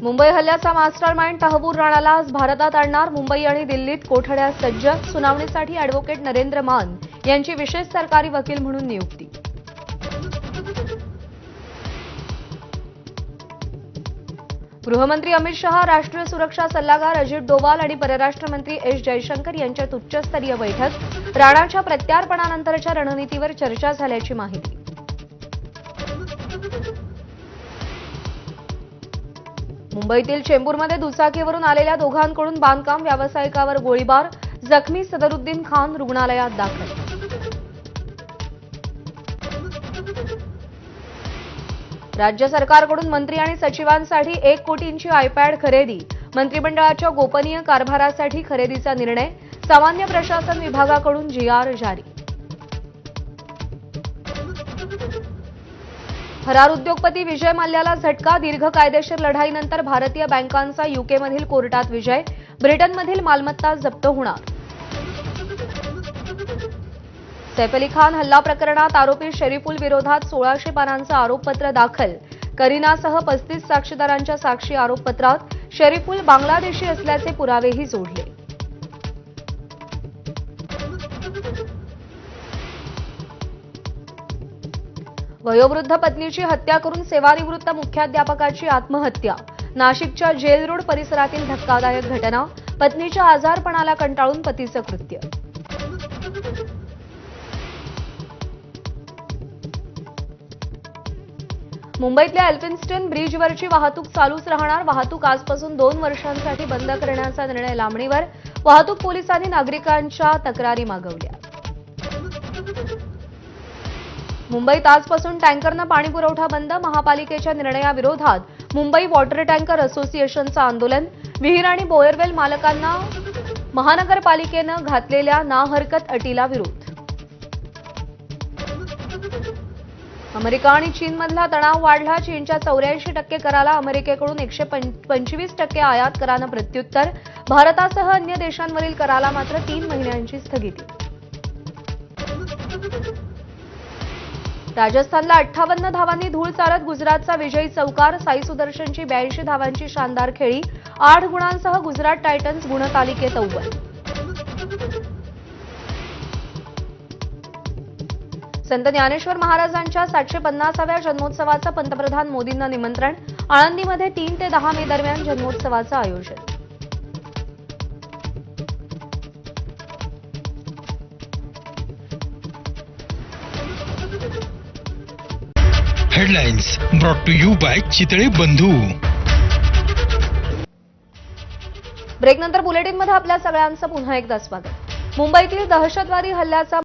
मुंबई हल्ल्याचा मास्टरमाइंड तहबूर राणाला आज भारतात आणणार. मुंबई आणि दिल्लीत कोठड्या सज्ज. सुनावणीसाठी अॅडव्होकेट नरेंद्र मान यांची विशेष सरकारी वकील म्हणून नियुक्ती. गृहमंत्री अमित शहा, राष्ट्रीय सुरक्षा सल्लागार अजित डोवाल आणि परराष्ट्र मंत्री एस जयशंकर यांच्यात उच्चस्तरीय बैठक. राणाच्या प्रत्यार्पणानंतरच्या रणनीतीवर चर्चा झाल्याची माहिती. मुंबईतील चेंबूरमध्ये दुचाकीवरून आलेल्या दोघांकडून बांधकाम व्यावसायिकावर गोळीबार. जखमी सदरुद्दीन खान रुग्णालयात दाखल. राज्य सरकारकडून मंत्री आणि सचिवांसाठी 1 कोटींची आयपॅड खरेदी. मंत्रिमंडळाच्या गोपनीय कारभारासाठी खरेदीचा निर्णय. सामान्य प्रशासन विभागाकडून जीआर जारी. फरार उद्योगपती विजय मल्ल्याला झटका. दीर्घ कायदेशीर लढाईनंतर भारतीय बँकांचा यूकेमधील कोर्टात विजय. ब्रिटनमधील मालमत्ता जप्त होणार. सैफ अली खान हल्ला प्रकरणात आरोपी शरीफुल विरोधात 1600 पानांचं आरोपपत्र दाखल. करीनासह 35 साक्षीदारांच्या साक्षी आरोपपत्रात शरीफुल बांगलादेशी असल्याचे पुरावेही जोडले. वयोवृद्ध पत्नीची हत्या करून सेवानिवृत्त मुख्याध्यापकाची आत्महत्या. नाशिकच्या जेल रोड परिसरातील धक्कादायक घटना. पत्नीच्या आजारपणाला कंटाळून पतीचं कृत्य. मुंबईतल्या एल्फिन्स्टन ब्रिजवरची वाहतूक चालूच राहणार. वाहतूक आजपासून 2 वर्षांसाठी बंद करण्याचा निर्णय लांबणीवर. वाहतूक पोलिसांनी नागरिकांच्या तक्रारी मागवल्या. मुंबईत आजपासून टँकरनं पाणीपुरवठा बंद. महापालिकेच्या निर्णयाविरोधात मुंबई वॉटर टँकर असोसिएशनचं आंदोलन. विहीर आणि बोअरवेल मालकांना महानगरपालिकेनं घातलेल्या नाहरकत अटीला विरोध. अमेरिका आणि चीनमधला तणाव वाढला. चीनच्या 84% कराला अमेरिकेकडून 125% आयात करानं प्रत्युत्तर. भारतासह अन्य देशांवरील कराला मात्र 3 महिन्यांची स्थगिती. राजस्थानला 58 धावांनी धूळ चारत गुजरातचा विजयी चौकार. साई सुदर्शनची 82 धावांची शानदार खेळी. 8 गुणांसह गुजरात टायटन्स गुणतालिकेत अव्वल. संत ज्ञानेश्वर महाराजांच्या 750व्या जन्मोत्सवाचं पंतप्रधान मोदींना निमंत्रण. आळंदीमध्ये 3 ते 10 मे दरम्यान जन्मोत्सवाचं आयोजन. Headlines brought to you by Chitale Bandhu. ब्रेकनंतर बुलेटिनमध्ये आपल्या सगळ्यांचं पुन्हा एकदा स्वागत. मुंबईतील दहशतवादी हल्ल्याचा